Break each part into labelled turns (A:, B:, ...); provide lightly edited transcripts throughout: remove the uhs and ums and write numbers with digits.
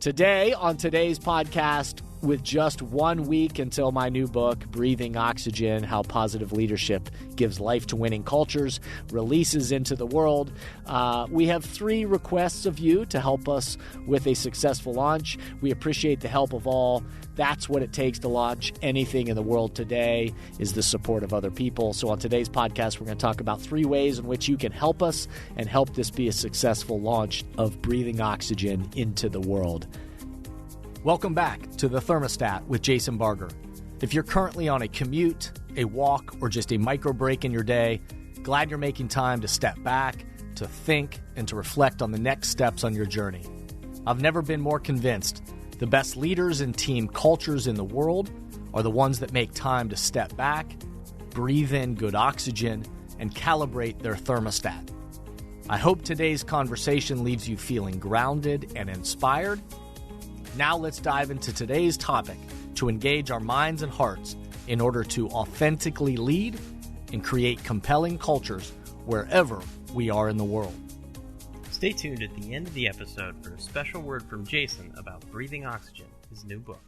A: Today, on today's podcast, with just 1 week until my new book, Breathing Oxygen, How Positive Leadership Gives Life to Winning Cultures, releases into the world, we have 3 requests of you to help us with a successful launch. We appreciate the help of all. That's what it takes to launch anything in the world today, is the support of other people. So on today's podcast, we're going to talk about 3 ways in which you can help us and help this be a successful launch of Breathing Oxygen into the world. Welcome back to The Thermostat with Jason Barger. If you're currently on a commute, a walk, or just a micro break in your day, glad you're making time to step back, to think, and to reflect on the next steps on your journey. I've never been more convinced the best leaders and team cultures in the world are the ones that make time to step back, breathe in good oxygen, and calibrate their thermostat. I hope today's conversation leaves you feeling grounded and inspired. Now let's dive into today's topic to engage our minds and hearts in order to authentically lead and create compelling cultures wherever we are in the world.
B: Stay tuned at the end of the episode for a special word from Jason about Breathing Oxygen, his new book.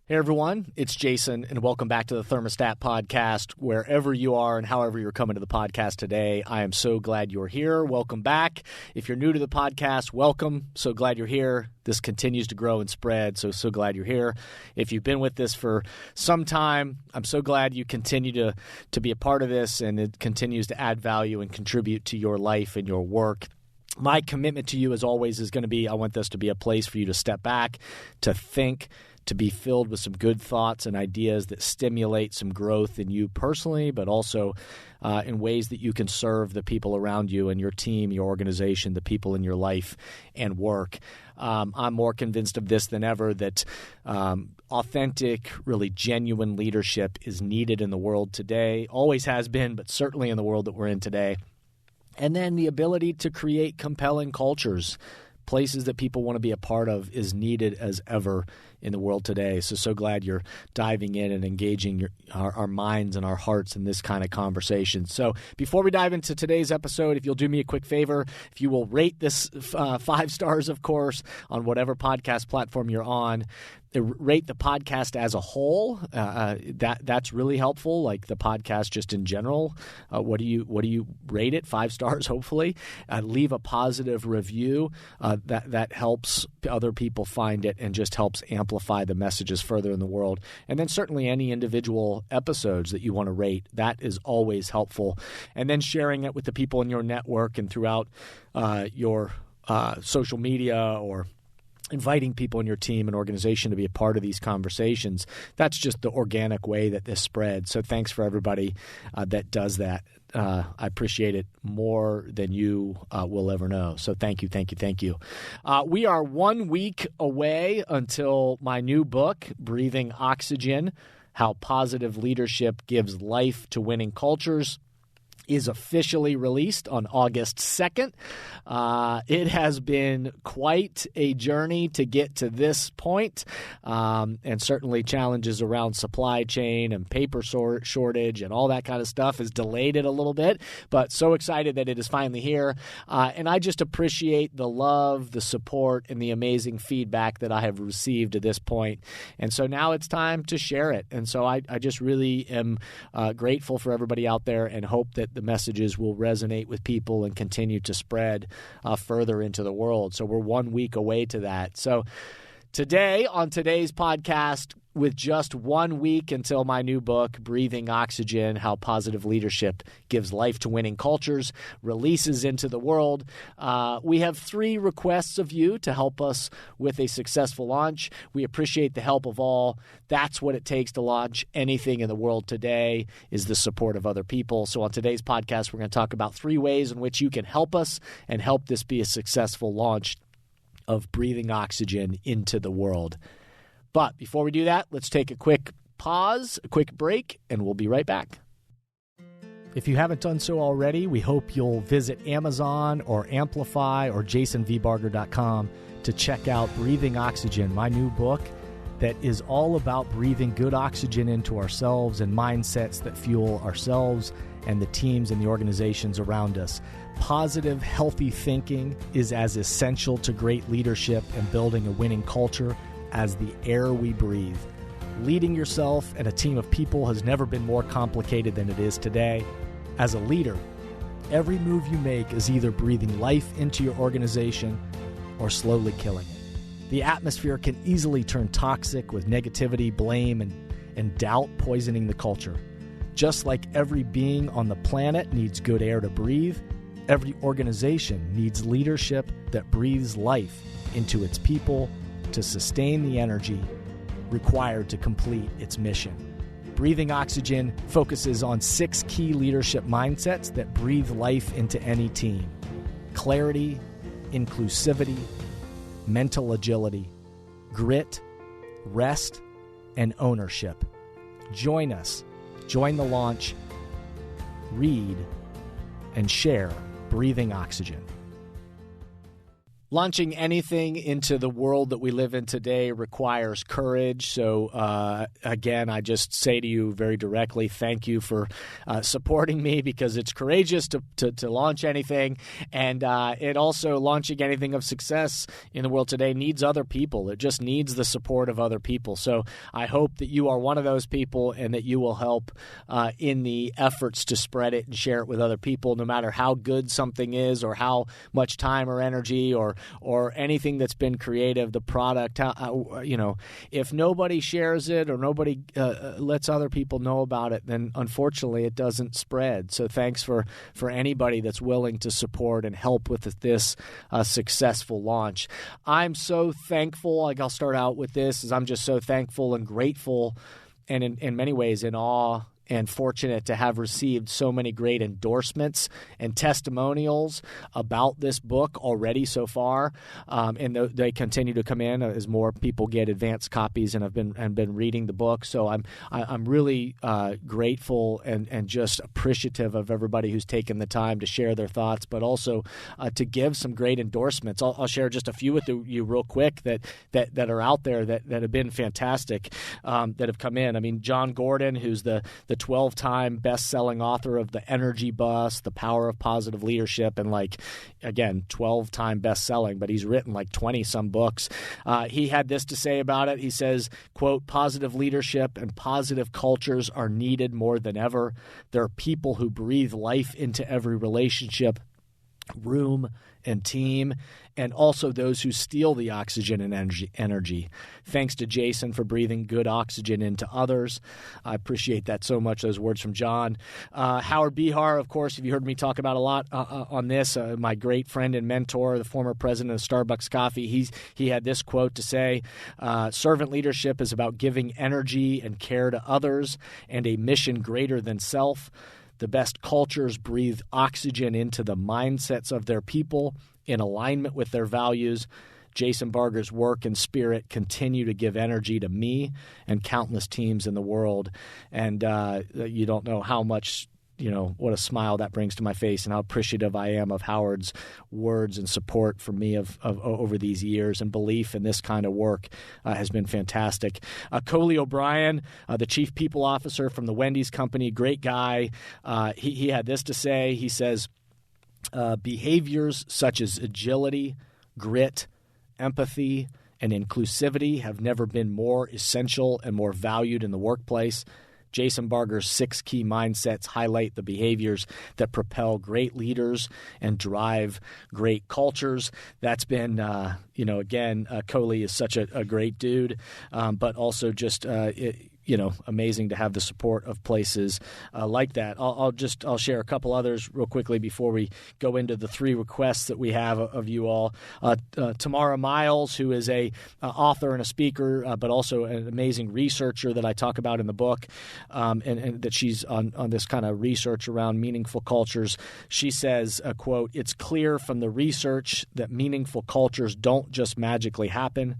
A: Hey everyone, it's Jason, and welcome back to the Thermostat Podcast. Wherever you are and however you're coming to the podcast today, I am so glad you're here. Welcome back. If you're new to the podcast, welcome. So glad you're here. This continues to grow and spread, so glad you're here. If you've been with this for some time, I'm so glad you continue to be a part of this, and it continues to add value and contribute to your life and your work. My commitment to you, as always, is going to be, I want this to be a place for you to step back, to think, to be filled with some good thoughts and ideas that stimulate some growth in you personally, but also in ways that you can serve the people around you and your team, your organization, the people in your life and work. I'm more convinced of this than ever that authentic, really genuine leadership is needed in the world today. Always has been, but certainly in the world that we're in today. And then the ability to create compelling cultures, places that people want to be a part of, is needed as ever in the world today. So glad you're diving in and engaging our minds and our hearts in this kind of conversation. So before we dive into today's episode, if you'll do me a quick favor, if you will rate this 5 stars, of course, on whatever podcast platform you're on, rate the podcast as a whole. That's really helpful. Like the podcast just in general. What do you rate it? 5 stars, hopefully. Leave a positive review. That helps other people find it and just helps amplify the messages further in the world. And then certainly any individual episodes that you want to rate, that is always helpful. And then sharing it with the people in your network and throughout your social media, or inviting people in your team and organization to be a part of these conversations. That's just the organic way that this spreads. So thanks for everybody that does that. I appreciate it more than you will ever know. So thank you. We are 1 week away until my new book, Breathing Oxygen, How Positive Leadership Gives Life to Winning Cultures, is officially released on August 2nd. It has been quite a journey to get to this point, and certainly challenges around supply chain and paper shortage and all that kind of stuff has delayed it a little bit, but so excited that it is finally here. And I just appreciate the love, the support, and the amazing feedback that I have received to this point. And so now it's time to share it. And so I just really am grateful for everybody out there, and hope that the messages will resonate with people and continue to spread further into the world. So we're 1 week away to that. So today, on today's podcast, with just 1 week until my new book, Breathing Oxygen, How Positive Leadership Gives Life to Winning Cultures, releases into the world, we have 3 requests of you to help us with a successful launch. We appreciate the help of all. That's what it takes to launch anything in the world today, is the support of other people. So on today's podcast, we're going to talk about 3 ways in which you can help us and help this be a successful launch of Breathing Oxygen into the world. But before we do that, let's take a quick pause, a quick break, and we'll be right back. If you haven't done so already, we hope you'll visit Amazon or Amplify or jasonvbarger.com to check out Breathing Oxygen, my new book that is all about breathing good oxygen into ourselves and mindsets that fuel ourselves and the teams and the organizations around us. Positive, healthy thinking is as essential to great leadership and building a winning culture as the air we breathe. Leading yourself and a team of people has never been more complicated than it is today. As a leader, every move you make is either breathing life into your organization or slowly killing it. The atmosphere can easily turn toxic with negativity, blame, and doubt poisoning the culture. Just like every being on the planet needs good air to breathe, every organization needs leadership that breathes life into its people to sustain the energy required to complete its mission. Breathing Oxygen focuses on 6 key leadership mindsets that breathe life into any team: clarity, inclusivity, mental agility, grit, rest, and ownership. Join us. Join the launch. Read and share Breathing Oxygen. Launching anything into the world that we live in today requires courage. So, again, I just say to you very directly, thank you for supporting me, because it's courageous to launch anything. And it also, launching anything of success in the world today needs other people. It just needs the support of other people. So I hope that you are one of those people and that you will help in the efforts to spread it and share it with other people, no matter how good something is or how much time or energy or anything that's been creative, the product, if nobody shares it or nobody lets other people know about it, then unfortunately it doesn't spread. So thanks for anybody that's willing to support and help with this successful launch. I'm so thankful. I'll start out with this, is I'm just so thankful and grateful, and in many ways in awe and fortunate to have received so many great endorsements and testimonials about this book already so far, and they continue to come in as more people get advanced copies and have been reading the book. So I'm really grateful and just appreciative of everybody who's taken the time to share their thoughts, but also to give some great endorsements. I'll share just a few with you real quick that are out there that have been fantastic, that have come in. I mean, John Gordon, who's the 12-time best-selling author of The Energy Bus, The Power of Positive Leadership, and 12-time best-selling, but he's written 20-some books. He had this to say about it. He says, quote, "Positive leadership and positive cultures are needed more than ever. There are people who breathe life into every relationship, room, and team, and also those who steal the oxygen and energy. Thanks to Jason for breathing good oxygen into others." I appreciate that so much, those words from John. Howard Behar, of course, if you heard me talk about a lot on this, my great friend and mentor, the former president of Starbucks Coffee, he had this quote to say, "Servant leadership is about giving energy and care to others and a mission greater than self. The best cultures breathe oxygen into the mindsets of their people in alignment with their values. Jason Barger's work and spirit continue to give energy to me and countless teams in the world." And you don't know how much, what a smile that brings to my face, and how appreciative I am of Howard's words and support for me of over these years, and belief in this kind of work has been fantastic. Coley O'Brien, the chief people officer from the Wendy's Company, great guy. He had this to say. He says, "Behaviors such as agility, grit, empathy, and inclusivity have never been more essential and more valued in the workplace. Jason Barger's 6 key mindsets highlight the behaviors that propel great leaders and drive great cultures." That's been, again, Coley is such a great dude, but also just amazing to have the support of places like that. I'll share a couple others real quickly before we go into the 3 requests that we have of you all. Tamara Miles, who is a author and a speaker, but also an amazing researcher that I talk about in the book, and that she's on this kind of research around meaningful cultures. She says, quote, "It's clear from the research that meaningful cultures don't just magically happen.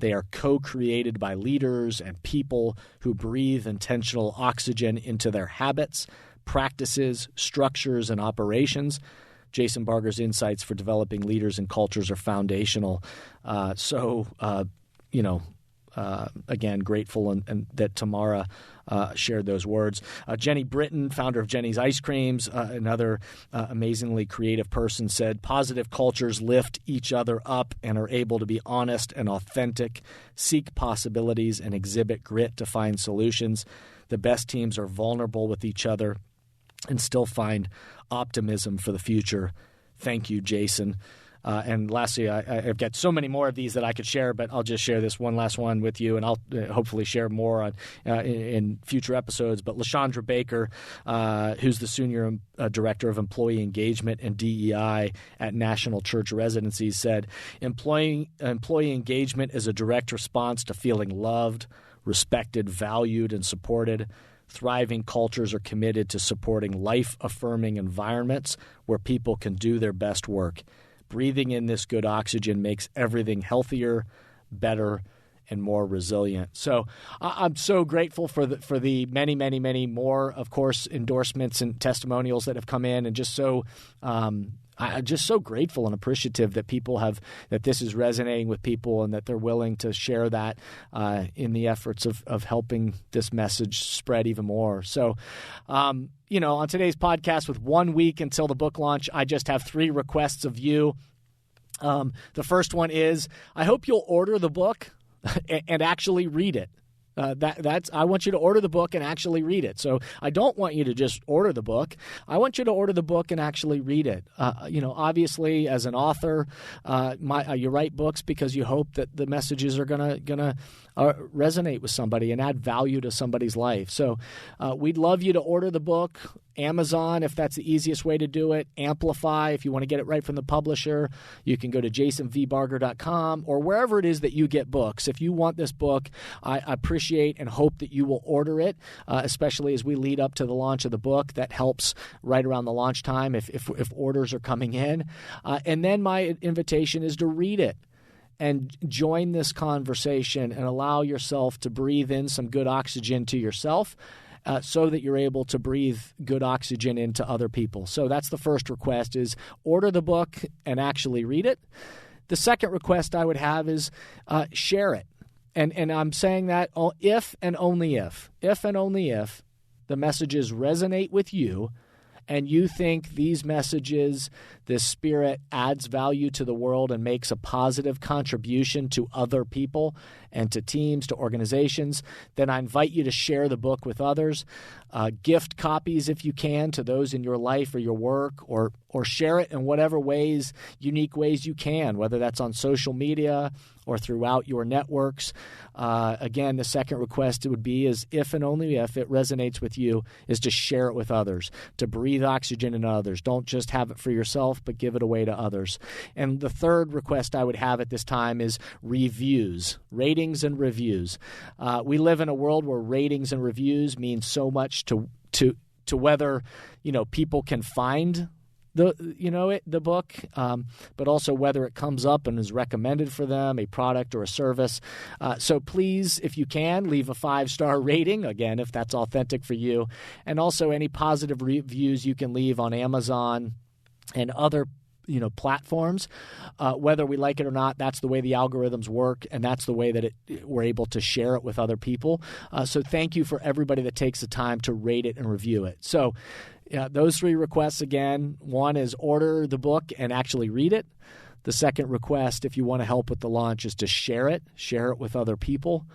A: They are co-created by leaders and people who breathe intentional oxygen into their habits, practices, structures, and operations. Jason Barger's insights for developing leaders and cultures are foundational." again, grateful and that Tamara shared those words. Jenny Britton, founder of Jenny's Ice Creams, another amazingly creative person, said, "Positive cultures lift each other up and are able to be honest and authentic, seek possibilities, and exhibit grit to find solutions. The best teams are vulnerable with each other and still find optimism for the future. Thank you, Jason." And lastly, I've got so many more of these that I could share, but I'll just share this one last one with you, and I'll hopefully share more in future episodes. But LaShondra Baker, who's the Senior Director of Employee Engagement and DEI at National Church Residencies, said, employee engagement is a direct response to feeling loved, respected, valued, and supported. Thriving cultures are committed to supporting life-affirming environments where people can do their best work. Breathing in this good oxygen makes everything healthier, better, and more resilient. So I'm so grateful for the many, many, many more, of course, endorsements and testimonials that have come in, and just so I'm just so grateful and appreciative that that this is resonating with people and that they're willing to share that in the efforts of helping this message spread even more. So, on today's podcast, with 1 week until the book launch, I just have 3 requests of you. The first one is, I hope you'll order the book and actually read it. I want you to order the book and actually read it. So I don't want you to just order the book. I want you to order the book and actually read it. Obviously, as an author, you write books because you hope that the messages are gonna resonate with somebody and add value to somebody's life. So we'd love you to order the book. Amazon, if that's the easiest way to do it. Amplify, if you want to get it right from the publisher. You can go to jasonvbarger.com or wherever it is that you get books. If you want this book, I appreciate and hope that you will order it, especially as we lead up to the launch of the book. That helps right around the launch time if orders are coming in. And then my invitation is to read it and join this conversation and allow yourself to breathe in some good oxygen to yourself, so that you're able to breathe good oxygen into other people. So that's the first request, is order the book and actually read it. The second request I would have is share it. And I'm saying that if and only if the messages resonate with you and you think these messages, this spirit adds value to the world and makes a positive contribution to other people and to teams, to organizations, then I invite you to share the book with others. Gift copies, if you can, to those in your life or your work, or share it in whatever ways, unique ways you can, whether that's on social media or throughout your networks. Again, the second request would be, is if and only if it resonates with you, is to share it with others, to breathe oxygen in others. Don't just have it for yourself, but give it away to others. And the third request I would have at this time is reviews, ratings and reviews. We live in a world where ratings and reviews mean so much to whether people can find the book, but also whether it comes up and is recommended for them, a product or a service. So please, if you can, leave a 5-star rating, again, if that's authentic for you. And also any positive reviews you can leave on Amazon and other platforms. Whether we like it or not, that's the way the algorithms work, and that's the way that we're able to share it with other people. So thank you for everybody that takes the time to rate it and review it. So those 3 requests, again, one is order the book and actually read it. The second request, if you want to help with the launch, is to share it with other people.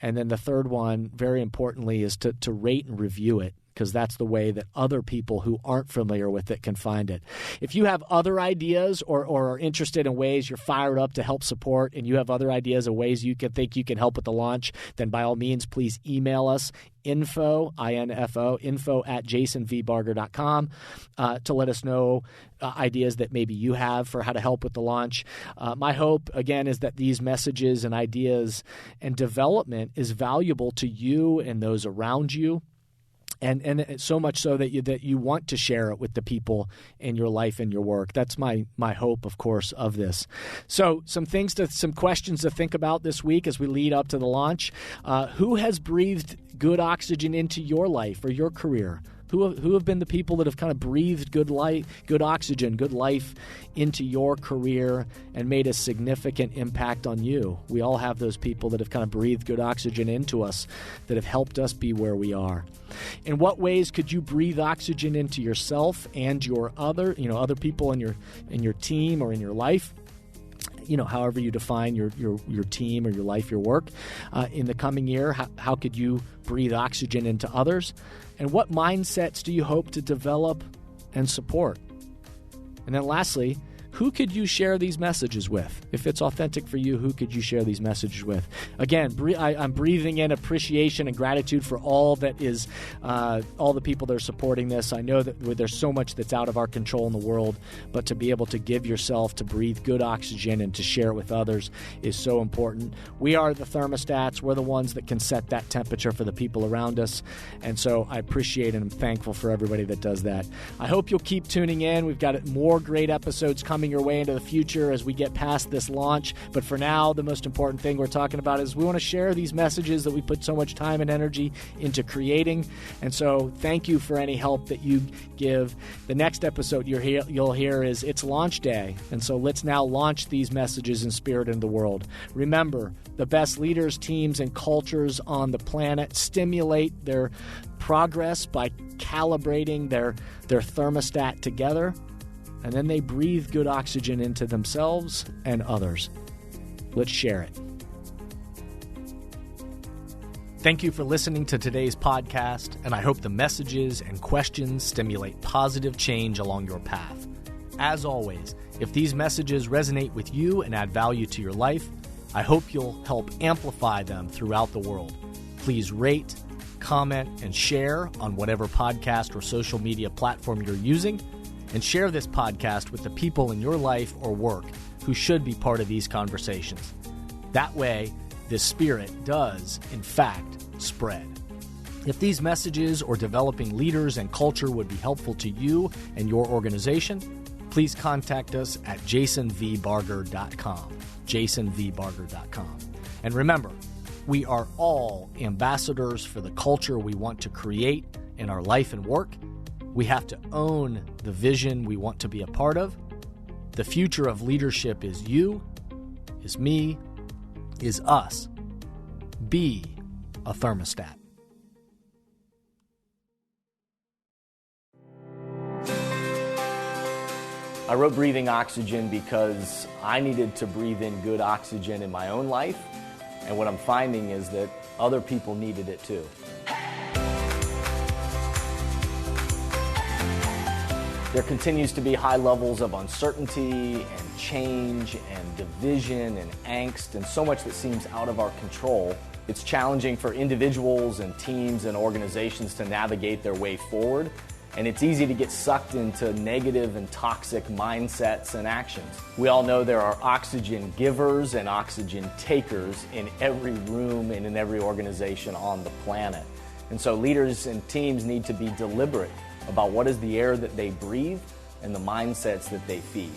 A: And then the third one, very importantly, is to rate and review it, because that's the way that other people who aren't familiar with it can find it. If you have other ideas or are interested in ways you're fired up to help support, and you have other ideas of ways you can think you can help with the launch, then by all means, please email us, info at jasonvbarger.com, to let us know ideas that maybe you have for how to help with the launch. My hope, again, is that these messages and ideas and development is valuable to you and those around you. And so much so that you want to share it with the people in your life and your work. That's my hope, of course, of this. So some questions to think about this week as we lead up to the launch. Who has breathed good oxygen into your life or your career? Who have been the people that have kind of breathed good light, good oxygen, good life into your career and made a significant impact on you? We all have those people that have kind of breathed good oxygen into us, that have helped us be where we are. In what ways could you breathe oxygen into yourself and your other people in your team or in your life? However you define your team or your life, your work, in the coming year, how could you breathe oxygen into others? And what mindsets do you hope to develop and support? And then lastly, who could you share these messages with? If it's authentic for you, who could you share these messages with? Again, I'm breathing in appreciation and gratitude for all that is, all the people that are supporting this. I know that there's so much that's out of our control in the world, but to be able to give yourself, to breathe good oxygen and to share it with others is so important. We are the thermostats. We're the ones that can set that temperature for the people around us. And so I appreciate and I'm thankful for everybody that does that. I hope you'll keep tuning in. We've got more great episodes coming your way into the future as we get past this launch. But for now, the most important thing we're talking about is we want to share these messages that we put so much time and energy into creating. And so thank you for any help that you give. The next episode you'll hear is it's launch day. And so let's now launch these messages in spirit into the world. Remember, the best leaders, teams, and cultures on the planet stimulate their progress by calibrating their thermostat together. And then they breathe good oxygen into themselves and others. Let's share it. Thank you for listening to today's podcast, and I hope the messages and questions stimulate positive change along your path. As always, if these messages resonate with you and add value to your life, I hope you'll help amplify them throughout the world. Please rate, comment, and share on whatever podcast or social media platform you're using. And share this podcast with the people in your life or work who should be part of these conversations. That way, this spirit does, in fact, spread. If these messages or developing leaders and culture would be helpful to you and your organization, please contact us at jasonvbarger.com, jasonvbarger.com. And remember, we are all ambassadors for the culture we want to create in our life and work. We have to own the vision we want to be a part of. The future of leadership is you, is me, is us. Be a thermostat. I wrote Breathing Oxygen because I needed to breathe in good oxygen in my own life. And what I'm finding is that other people needed it too. There continues to be high levels of uncertainty and change and division and angst and so much that seems out of our control. It's challenging for individuals and teams and organizations to navigate their way forward, and it's easy to get sucked into negative and toxic mindsets and actions. We all know there are oxygen givers and oxygen takers in every room and in every organization on the planet. And so leaders and teams need to be deliberate about what is the air that they breathe and the mindsets that they feed.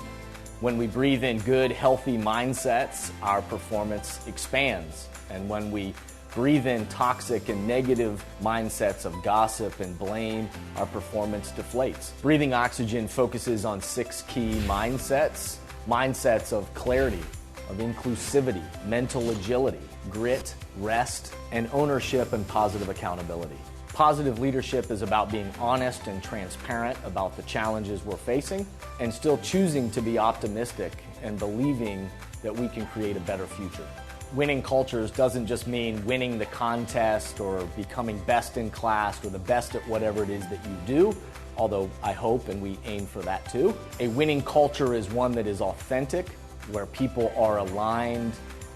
A: When we breathe in good, healthy mindsets, our performance expands. And when we breathe in toxic and negative mindsets of gossip and blame, our performance deflates. Breathing Oxygen focuses on 6 key mindsets. Mindsets of clarity, of inclusivity, mental agility, grit, rest, and ownership and positive accountability. Positive leadership is about being honest and transparent about the challenges we're facing and still choosing to be optimistic and believing that we can create a better future. Winning cultures doesn't just mean winning the contest or becoming best in class or the best at whatever it is that you do, although I hope and we aim for that too. A winning culture is one that is authentic, where people are aligned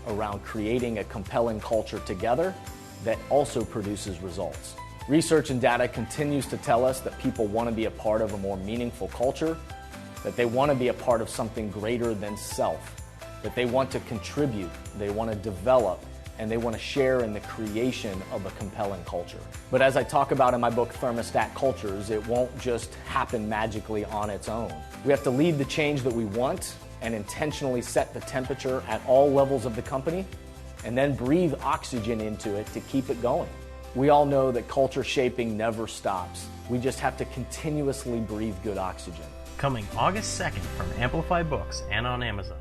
A: around creating a compelling culture together that also produces results. Research and data continues to tell us that people want to be a part of a more meaningful culture, that they want to be a part of something greater than self, that they want to contribute, they want to develop, and they want to share in the creation of a compelling culture. But as I talk about in my book, Thermostat Cultures, it won't just happen magically on its own. We have to lead the change that we want and intentionally set the temperature at all levels of the company, and then breathe oxygen into it to keep it going. We all know that culture shaping never stops. We just have to continuously breathe good oxygen.
B: Coming August 2nd from Amplify Books and on Amazon.